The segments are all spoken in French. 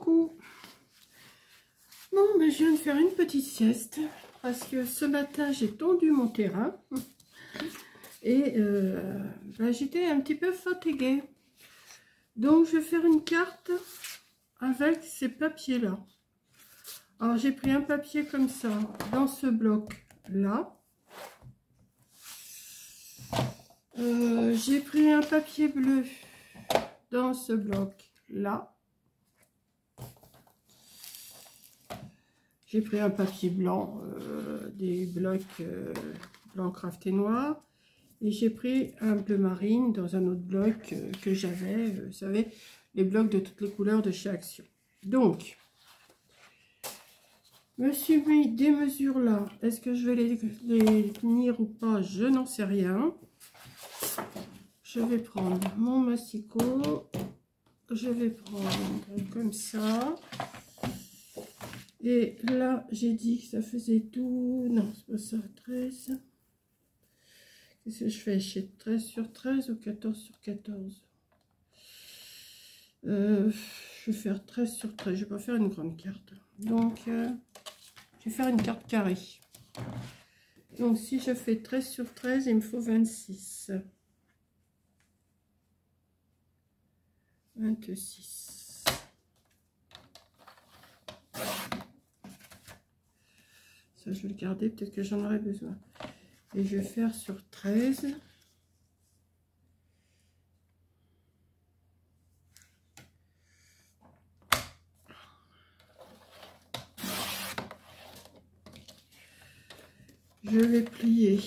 Coucou. Bon, ben, je viens de faire une petite sieste parce que ce matin j'ai tondu mon terrain et ben, j'étais un petit peu fatiguée. Donc je vais faire une carte avec ces papiers là. Alors j'ai pris un papier comme ça dans ce bloc là. J'ai pris un papier bleu dans ce bloc là. J'ai pris un papier blanc, des blocs blanc crafté noir. Et j'ai pris un bleu marine dans un autre bloc que j'avais, vous savez, les blocs de toutes les couleurs de chez Action. Donc, je me suis mis des mesures là. Est-ce que je vais les tenir ou pas? Je n'en sais rien. Je vais prendre mon massicot. Je vais prendre comme ça. Et là, j'ai dit que ça faisait tout. Non, c'est pas ça, 13. Qu'est-ce que je fais? Chez 13 sur 13 ou 14 sur 14? Je vais faire 13 sur 13. Je vais pas faire une grande carte. Donc, je vais faire une carte carrée. Donc, si je fais 13 sur 13, il me faut 26. 26. Ça, je vais le garder, peut-être que j'en aurai besoin. Et je vais faire sur 13. Je vais plier.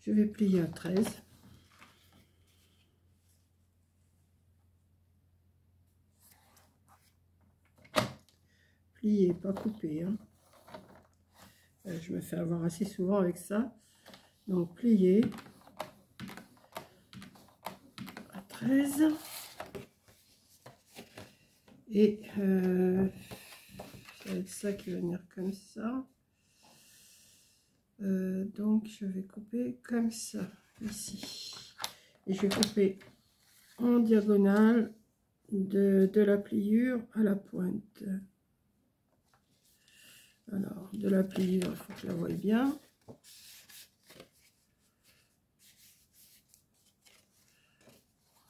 Je vais plier à 13. Plier, pas couper. Hein. Je me fais avoir assez souvent avec ça. Donc plier à 13. Et ça va être ça qui va venir comme ça. Donc je vais couper comme ça, ici. Et je vais couper en diagonale de la pliure à la pointe. Alors, de la pliure, il faut que je la voie bien.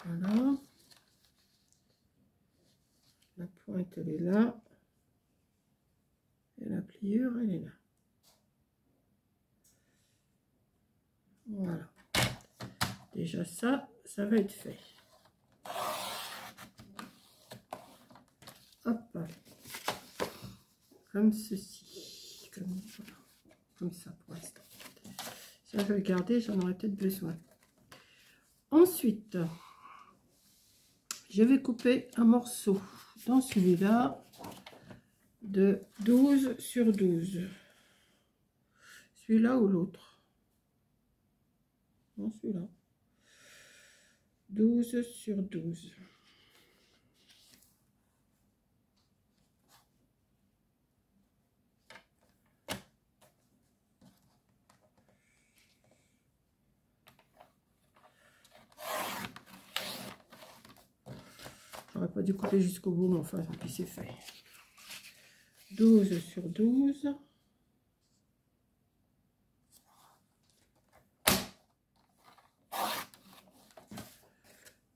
Voilà. La pointe, elle est là. Et la pliure, elle est là. Voilà. Déjà ça va être fait. Hop. Comme ceci. Comme ça pour l'instant. Ça, je vais le garder, j'en aurai peut-être besoin. Ensuite, je vais couper un morceau dans celui-là de 12 sur 12. Celui-là ou l'autre? Non, celui-là. 12 sur 12. J'aurais pas dû couper jusqu'au bout, mais enfin, puis c'est fait. 12 sur 12.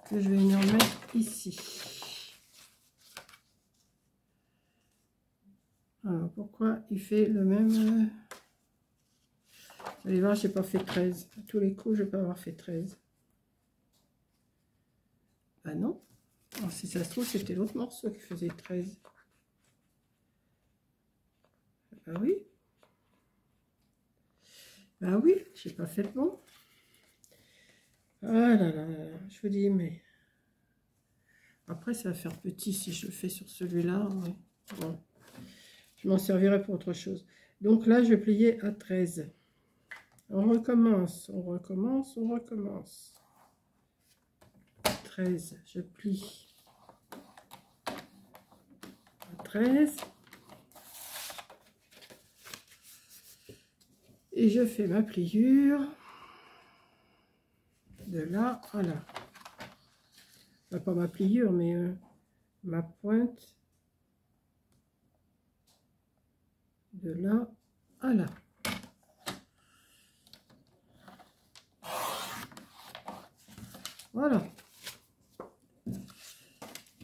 Que je vais venir mettre ici. Alors, pourquoi il fait le même... Vous allez voir, j'ai pas fait 13. À tous les coups, je vais pas avoir fait 13. Ah non. Alors, si ça se trouve, c'était l'autre morceau qui faisait 13. Ah oui. Ah oui, j'ai pas fait le bon. Ah là là, je vous dis, mais... Après, ça va faire petit si je le fais sur celui-là. Ouais. Bon. Je m'en servirai pour autre chose. Donc là, je vais plier à 13. On recommence, on recommence, on recommence. 13, je plie à 13. Et je fais ma pliure de là à là. Enfin, pas ma pliure, mais ma pointe de là à là. Voilà.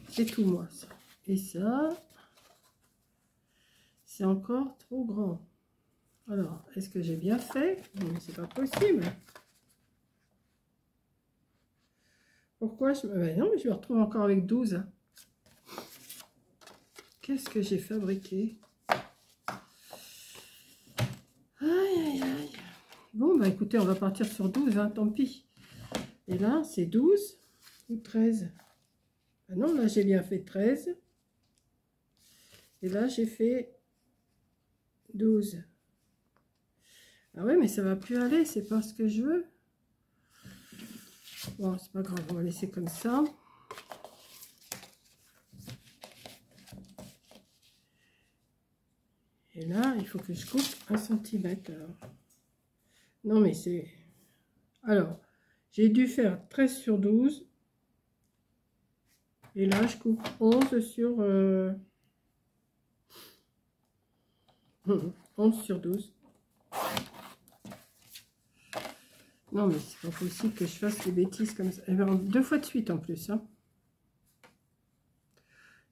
C'est tout moi ça. Et ça, c'est encore trop grand. Alors, est-ce que j'ai bien fait? Non, mais c'est pas possible. Pourquoi je... Ben non, mais je me retrouve encore avec 12. Qu'est-ce que j'ai fabriqué? Aïe, aïe, aïe. Bon, bah écoutez, on va partir sur 12, hein, tant pis. Et là, c'est 12 ou 13? Ah non, là, j'ai bien fait 13. Et là, j'ai fait 12. Ah ouais, mais ça va plus aller, c'est pas ce que je veux. Bon, c'est pas grave, on va laisser comme ça. Et là, il faut que je coupe 1 cm. Non, mais c'est... Alors, j'ai dû faire 13 sur 12. Et là, je coupe 11 sur... 11 sur 12. Non, mais c'est pas possible que je fasse des bêtises comme ça. Et bien, 2 fois de suite en plus. Hein.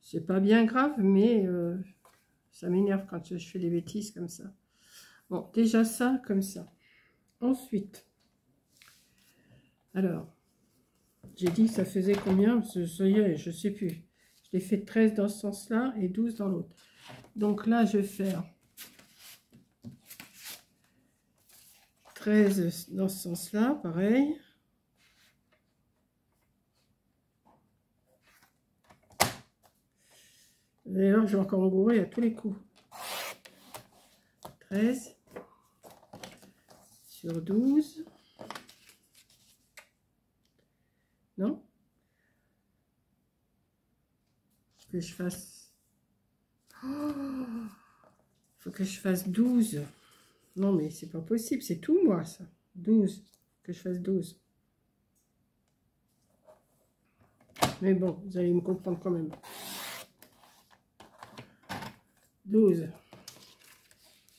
C'est pas bien grave, mais ça m'énerve quand je fais des bêtises comme ça. Bon, déjà ça, comme ça. Ensuite, alors, j'ai dit que ça faisait combien? Ça y est, je sais plus. Je l'ai fait 13 dans ce sens-là et 12 dans l'autre. Donc là, je vais faire 13 dans ce sens-là, pareil. D'ailleurs, je vais encore engourer à tous les coups. 13 sur 12. Non? Que je fasse... Oh, faut que je fasse 12. Non, mais c'est pas possible. C'est tout, moi, ça. 12. Que je fasse 12. Mais bon, vous allez me comprendre quand même. 12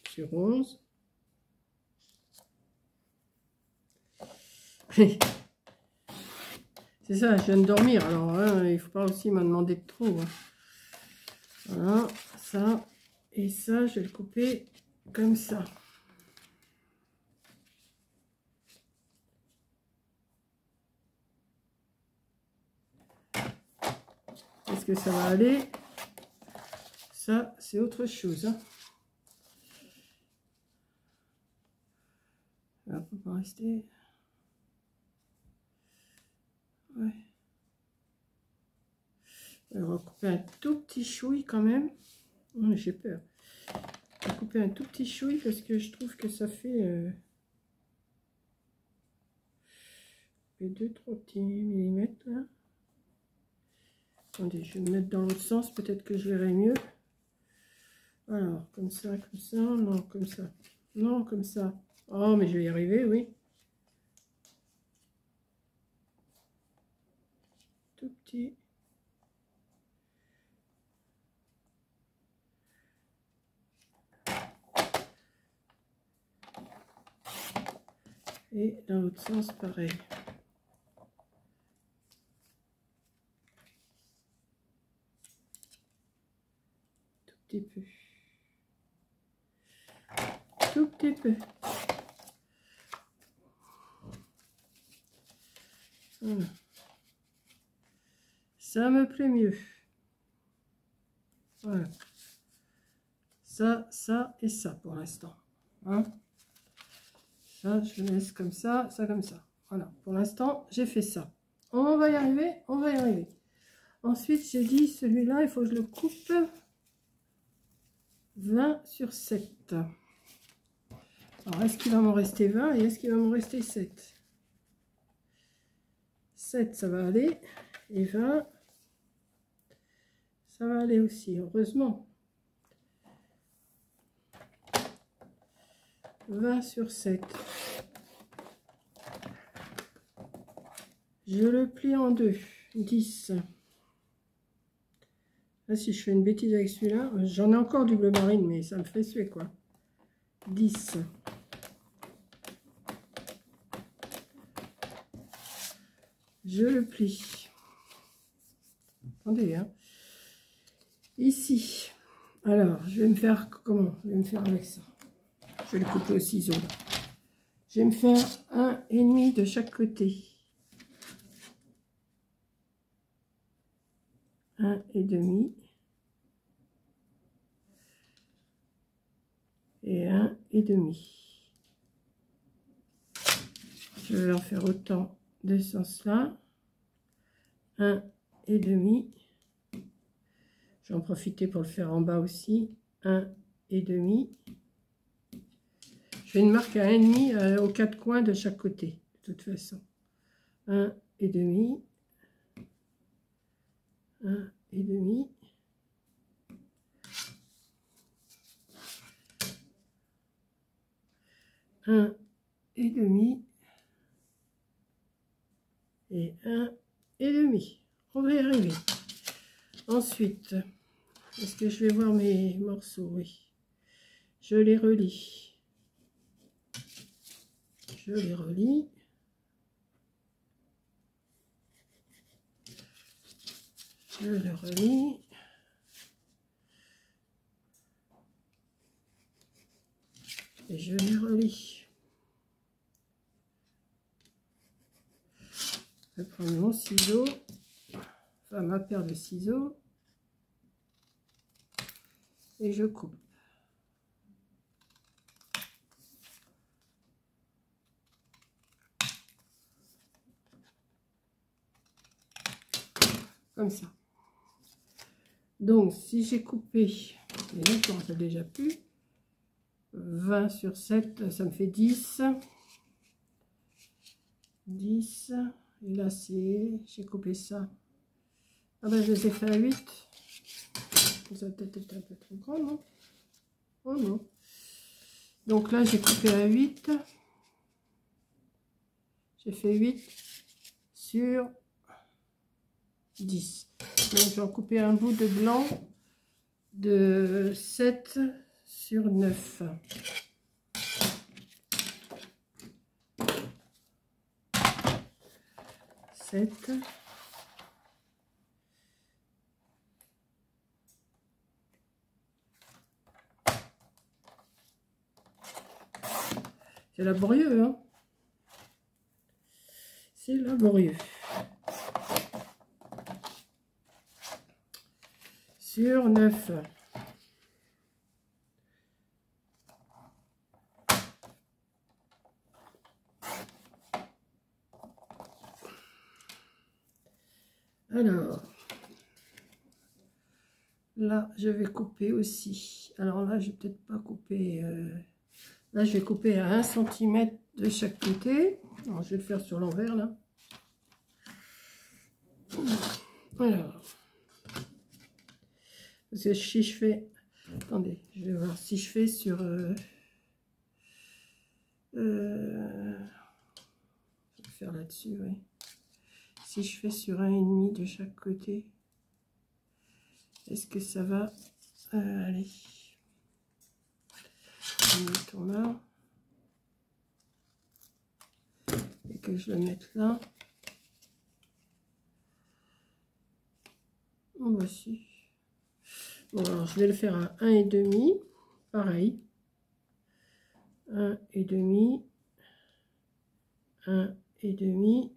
sur 11. C'est ça, je viens de dormir. Alors, hein, il ne faut pas aussi m'en demander de trop. Hein. Voilà, ça. Et ça, je vais le couper comme ça. Est-ce que ça va aller? Ça, c'est autre chose. Hein. On peut pas rester. Ouais. On va couper un tout petit chouille quand même. J'ai peur. On va couper un tout petit chouille parce que je trouve que ça fait 2-3 petits millimètres là. Attendez, je vais me mettre dans l'autre sens, peut-être que je verrai mieux. Alors, comme ça, non, comme ça. Non, comme ça. Oh, mais je vais y arriver, oui. Tout petit. Et dans l'autre sens, pareil. Tout petit peu. Tout petit peu. Voilà. Ça me plaît mieux. Voilà. Ça et ça pour l'instant. Hein? Ça, je laisse comme ça comme ça. Voilà, pour l'instant, j'ai fait ça. On va y arriver, on va y arriver. Ensuite, j'ai dit, celui-là, il faut que je le coupe 20 sur 7. Alors, est-ce qu'il va m'en rester 20 et est-ce qu'il va m'en rester 7? 7, ça va aller. Et 20, ça va aller aussi, heureusement. 20 sur 7. Je le plie en deux. 10. Là, si je fais une bêtise avec celui-là, j'en ai encore du bleu marine, mais ça me fait suer, quoi. 10. Je le plie. Attendez, hein. Ici. Alors, je vais me faire comment? Je vais me faire avec ça. Je vais le couper au ciseau. Là. Je vais me faire 1,5 de chaque côté. 1,5. Et 1,5. Je vais en faire autant de ce sens-là. 1,5. Je vais en profiter pour le faire en bas aussi. 1,5. Je fais une marque à 1,5 aux 4 coins de chaque côté, de toute façon. 1,5. 1,5. 1,5. Et 1,5. On va y arriver. Ensuite, est-ce que je vais voir mes morceaux? Oui. Je les relie. Je les relie. Je le relie. Et je les relie. Je vais prendre mon ciseau, enfin ma paire de ciseaux, et je coupe. Comme ça. Donc, si j'ai coupé, et là, je commence à déjà plus, 20 sur 7, ça me fait 10. 10. Et là, c'est... J'ai coupé ça. Ah ben, je les ai fait à 8. Ça va peut-être être un peu trop grand, non? Oh non. Donc là, j'ai coupé à 8. J'ai fait 8 sur 10. Donc, je vais en couper un bout de blanc de 7 sur 9. C'est laborieux, hein? C'est laborieux. Sur 9. Alors, là, je vais couper aussi. Alors là, je vais peut-être pas couper... Là, je vais couper à 1 cm de chaque côté. Alors, je vais le faire sur l'envers, là. Alors, parce que si je fais... Attendez, je vais voir si je fais sur... je vais faire là-dessus, oui. Si je fais sur 1,5 de chaque côté, est-ce que ça va aller? Mettons là. Et que je le mette là. Bon, voici. Bon, alors je vais le faire à 1,5. Pareil. 1,5. 1,5.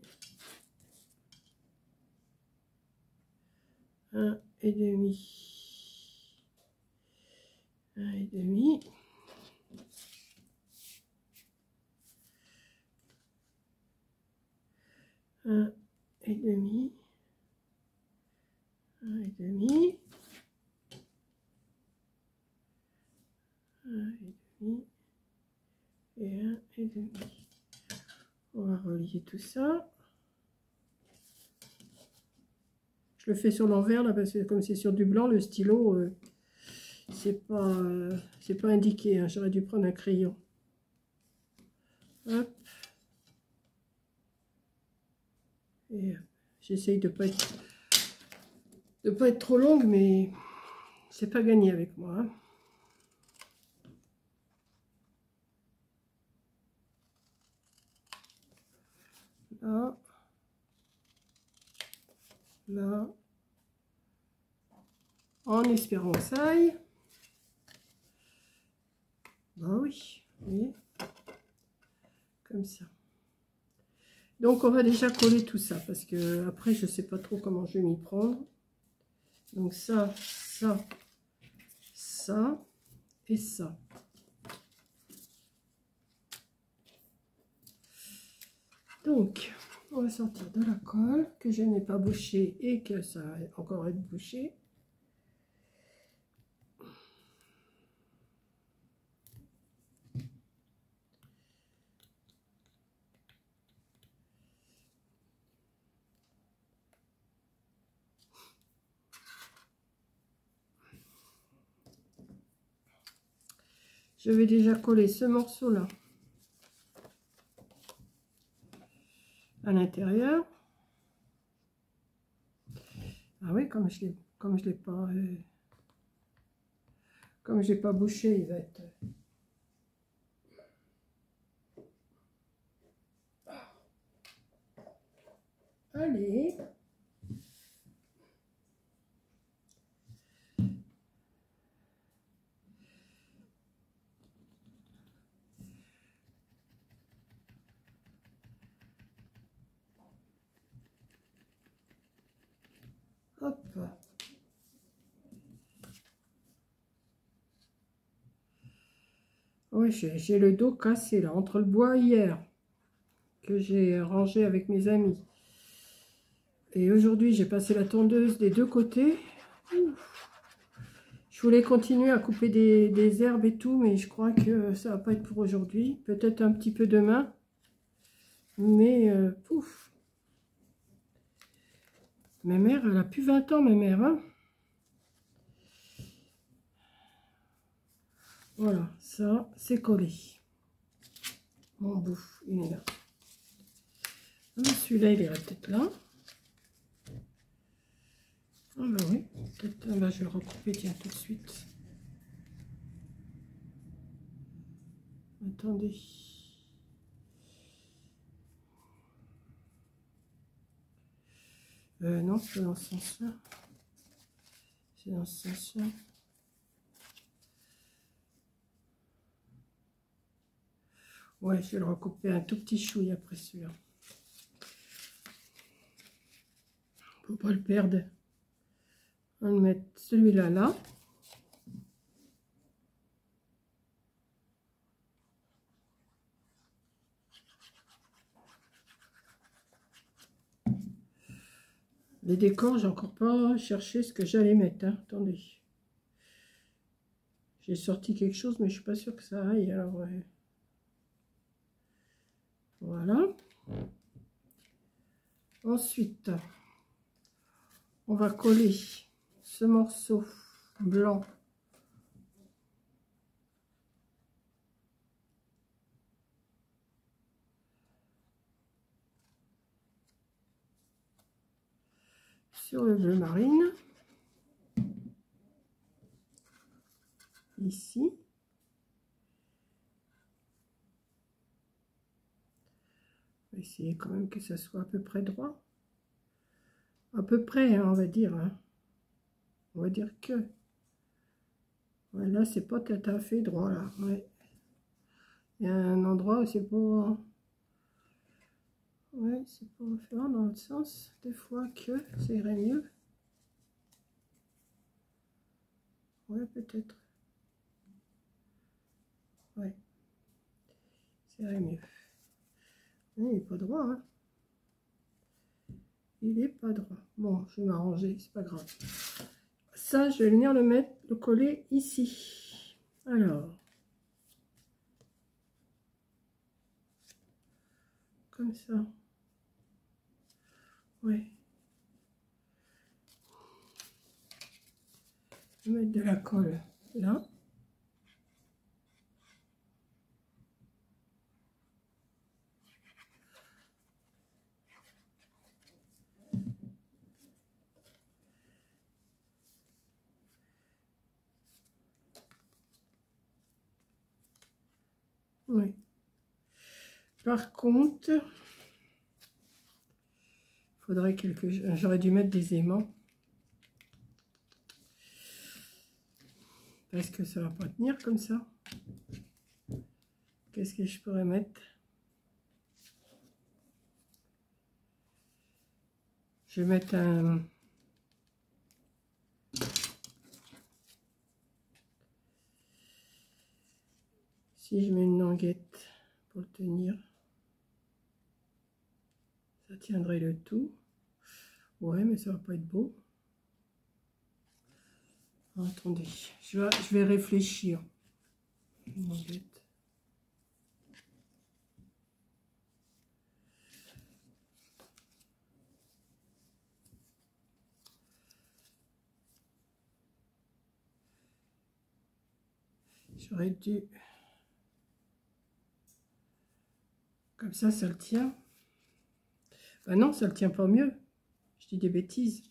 1,5. 1,5. 1,5. 1,5. 1,5. Et 1,5. On va relier tout ça. Je le fais sur l'envers là parce que comme c'est sur du blanc, le stylo c'est pas indiqué, hein. J'aurais dû prendre un crayon. Hop. Et J'essaye de pas être trop longue, mais c'est pas gagné avec moi. Hein. Là. Là. En espérant que ça aille. Bah oui, vous voyez. Comme ça. Donc on va déjà coller tout ça, parce que après je sais pas trop comment je vais m'y prendre. Donc ça, ça, ça et ça. Donc, on va sortir de la colle que je n'ai pas bouché et que ça va encore être bouché. Je vais déjà coller ce morceau-là à l'intérieur. Ah oui, comme je l'ai pas bouché, il va être... Allez. Hop. Oui, j'ai le dos cassé là, entre le bois hier, que j'ai rangé avec mes amis. Et aujourd'hui, j'ai passé la tondeuse des deux côtés. Ouf. Je voulais continuer à couper des herbes et tout, mais je crois que ça va pas être pour aujourd'hui. Peut-être un petit peu demain. Mais, pouf. Ma mère, elle a plus 20 ans, ma mère. Hein. Voilà, ça, c'est collé. Mon bouffe, il est là. Celui-là, il est peut-être là. Ah bah oui, peut-être, bah, je vais le recouper, tiens, tout de suite. Attendez. Non, c'est dans ce sens-là. C'est dans ce sens-là. Ouais, je vais le recouper un tout petit chouille après celui-là. Faut pas le perdre. On va mettre celui-là là. Les décors, j'ai encore pas cherché ce que j'allais mettre. Hein. Attendez. J'ai sorti quelque chose, mais je suis pas sûre que ça aille. Alors, ouais. Voilà. Ensuite, on va coller ce morceau blanc sur le bleu marine. Ici. On va essayer quand même que ça soit à peu près droit. À peu près, hein, on va dire. Hein. On va dire que. Voilà, c'est pas tout à fait droit là. Ouais. Il y a un endroit où c'est pas. Ouais, c'est pas faire dans l'autre sens. Des fois que ça irait mieux. Ouais, peut-être. Ouais. Ça irait mieux. Il n'est pas droit, hein. Il n'est pas droit. Bon, je vais m'arranger, c'est pas grave. Ça, je vais venir le coller ici. Alors. Comme ça. Ouais. Je vais mettre de la colle là. Oui. Par contre, faudrait j'aurais dû mettre des aimants. Parce que ça va pas tenir comme ça. Qu'est-ce que je pourrais mettre? Je vais mettre un... Si je mets une languette pour le tenir, ça tiendrait le tout. Ouais, mais ça va pas être beau. Attendez, je vais réfléchir. Une languette. J'aurais dû... Comme ça le tient. Ah non, ça le tient pas mieux. Je dis des bêtises.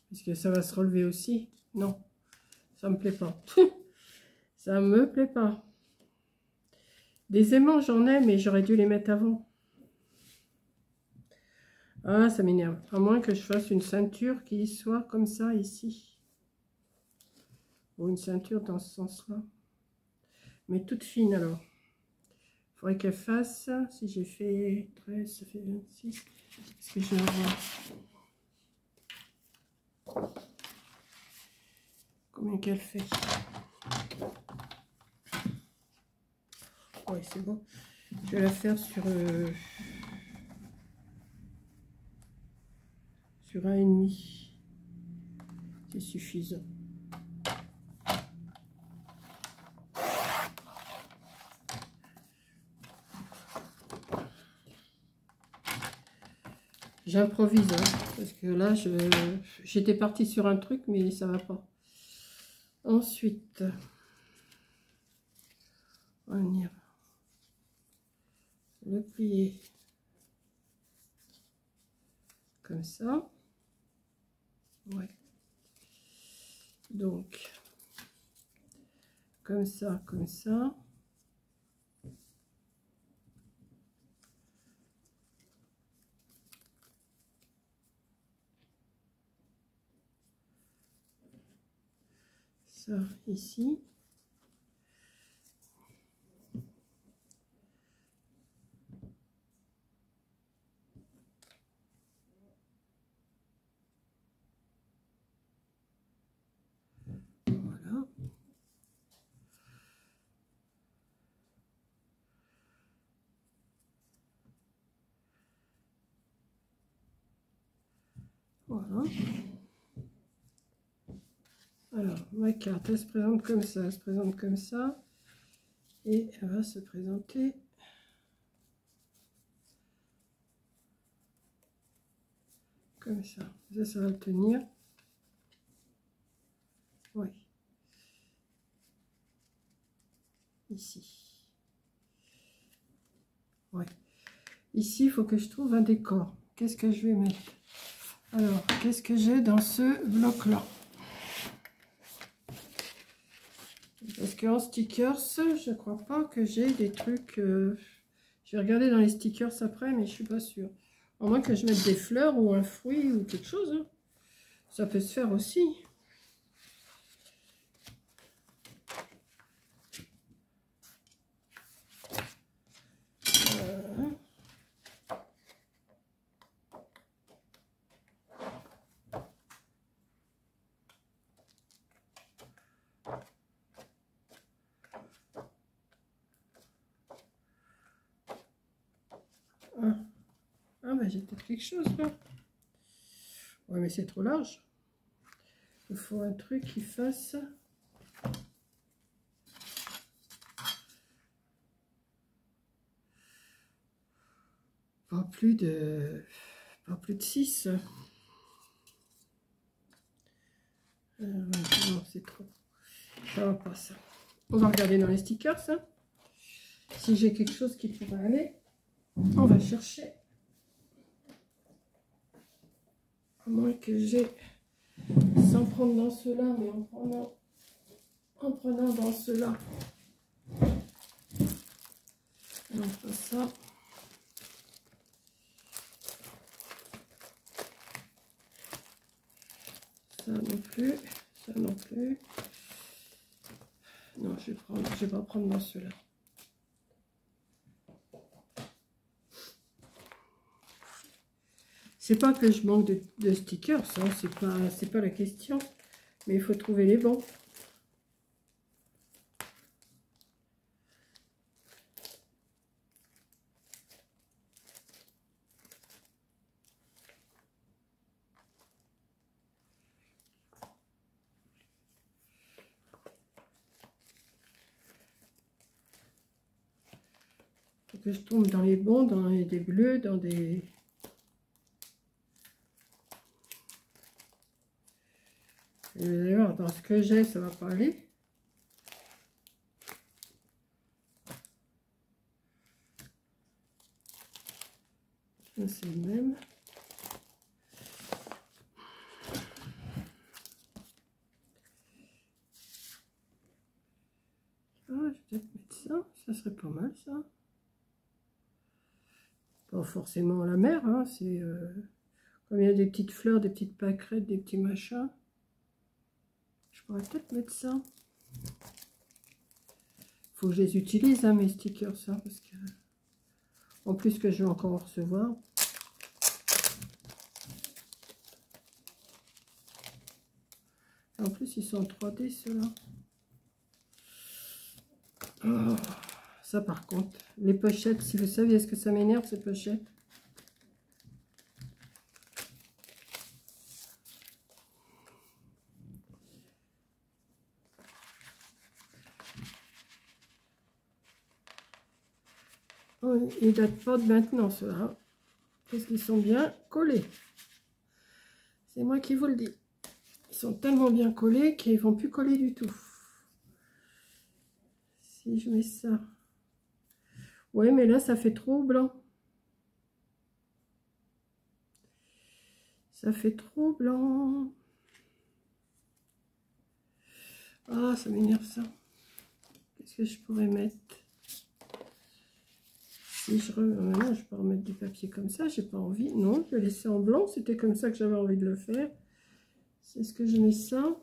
Puisque ça va se relever aussi. Non, ça me plaît pas. Ça me plaît pas. Des aimants, j'en ai, mais j'aurais dû les mettre avant. Ah, ça m'énerve. À moins que je fasse une ceinture qui soit comme ça, ici. Ou une ceinture dans ce sens-là. Mais toute fine, alors. Il faudrait qu'elle fasse, si j'ai fait 13, ça fait 26. Est-ce que je vais voir combien qu'elle fait? Ouais, c'est bon. Je vais la faire sur 1,5. C'est suffisant. J'improvise, hein, parce que là, j'étais partie sur un truc, mais ça va pas. Ensuite, on va venir le plier comme ça. Ouais. Donc, comme ça, comme ça. Ça, ici. Voilà. Voilà. Alors, ma carte, elle se présente comme ça, elle se présente comme ça. Et elle va se présenter comme ça. Ça va le tenir. Oui. Ici. Ouais. Ici, il faut que je trouve un décor. Qu'est-ce que je vais mettre? Alors, qu'est-ce que j'ai dans ce bloc-là? Parce qu'en stickers, je crois pas que j'ai des trucs... Je vais regarder dans les stickers après, mais je suis pas sûre. À moins que je mette des fleurs ou un fruit ou quelque chose. Hein. Ça peut se faire aussi. Ah bah j'ai peut-être quelque chose là. Ouais mais c'est trop large. Il faut un truc qui fasse... Pas plus de 6. Non, c'est trop. Ça va pas ça. On va regarder dans les stickers. Hein. Si j'ai quelque chose qui pourrait aller, on va chercher. À moins que j'ai, sans prendre dans ceux-là, mais en prenant en prenant dans cela. Donc ça. Ça non plus. Ça non plus. Non, je vais pas prendre dans cela. C'est pas que je manque de stickers, ça, c'est pas la question. Mais il faut trouver les bons. Faut que je tombe dans les bons, dans des bleus, dans des... D'ailleurs, dans ce que j'ai, ça va pas aller. C'est le même. Ah, je vais peut-être mettre ça. Ça serait pas mal, ça. Pas forcément la mer, hein. C'est comme il y a des petites fleurs, des petites pâquerettes, des petits machins. Je pourrais peut-être mettre ça. Faut que je les utilise, hein, mes stickers, ça, parce que en plus que je vais encore en recevoir. Et en plus, ils sont en 3D, ceux-là. Oh, ça, par contre, les pochettes, si vous saviez ce que ça m'énerve, ces pochettes. Oh, ils datent pas de maintenant, ceux-là. Parce qu'ils sont bien collés. C'est moi qui vous le dis. Ils sont tellement bien collés qu'ils ne vont plus coller du tout. Si je mets ça. Ouais, mais là, ça fait trop blanc. Ça fait trop blanc. Ah, ça m'énerve ça. Qu'est-ce que je pourrais mettre? Si je maintenant, je peux remettre du papier comme ça. J'ai pas envie. Non, je vais laisser en blanc. C'était comme ça que j'avais envie de le faire. C'est ce que je mets ça.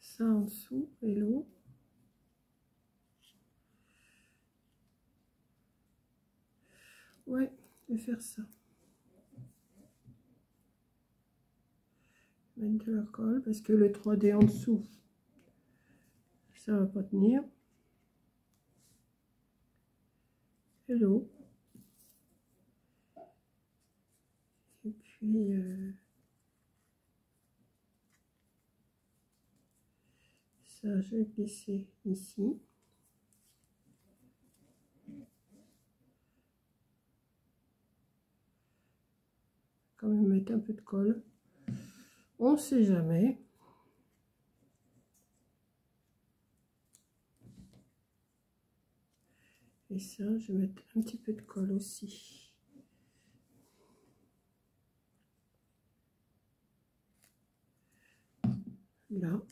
Ça en dessous et l'eau. Ouais, je vais faire ça. Mettre de la colle parce que le 3D en dessous, ça va pas tenir. Et l'eau. Et puis ça, je vais glisser ici. Quand même mettre un peu de colle. On ne sait jamais. Et ça, je vais mettre un petit peu de colle aussi. Là.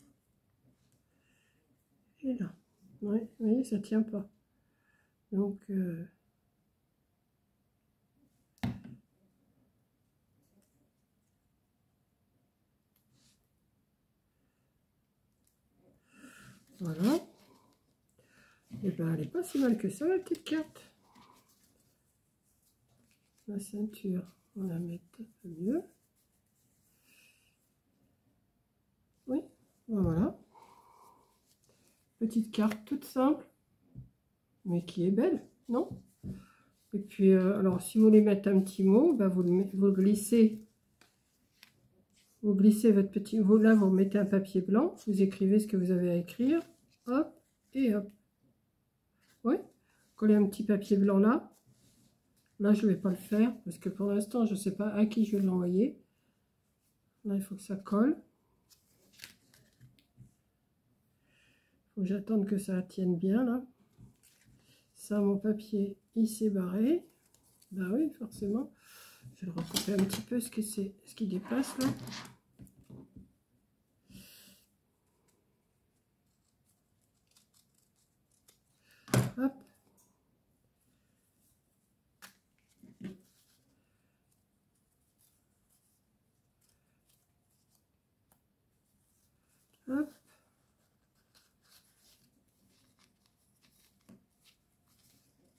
Et là. Ouais, vous voyez, ça tient pas. Donc, voilà. Et ben, elle n'est pas si mal que ça, la petite carte. La ceinture, on va la mettre un peu mieux. Oui, ben voilà. Petite carte toute simple, mais qui est belle, non? Et puis, alors, si vous voulez mettre un petit mot, ben vous glissez. Vous glissez votre petit... Là, vous mettez un papier blanc, vous écrivez ce que vous avez à écrire. Hop, et hop. Oui, collez un petit papier blanc là. Là, je ne vais pas le faire, parce que pour l'instant, je ne sais pas à qui je vais l'envoyer. Là, il faut que ça colle. Il Faut que j'attende que ça tienne bien là. Ça, mon papier, il s'est barré. Bah oui, forcément. Je vais le recouper un petit peu ce qui dépasse là. Hop. Hop.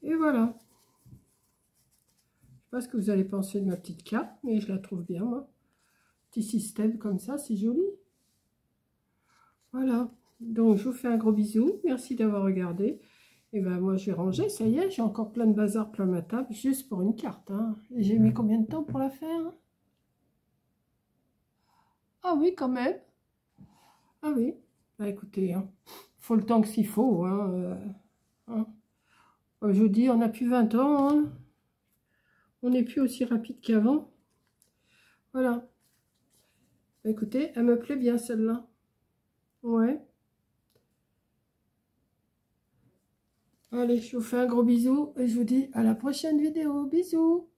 Et voilà. Je sais pas ce que vous allez penser de ma petite carte, mais je la trouve bien, moi. Petit système comme ça, c'est joli. Voilà. Donc, je vous fais un gros bisou. Merci d'avoir regardé. Et ben moi, je vais ranger. Ça y est, j'ai encore plein de bazar plein ma table, juste pour une carte. Hein. J'ai mis combien de temps pour la faire? Ah oui, quand même. Ah oui. Bah écoutez, hein, faut le temps que s'il faut. Hein. Je vous dis, on n'a plus 20 ans. Hein. On n'est plus aussi rapide qu'avant. Voilà. Bah, écoutez, elle me plaît bien celle-là. Ouais. Allez, je vous fais un gros bisou et je vous dis à la prochaine vidéo. Bisous.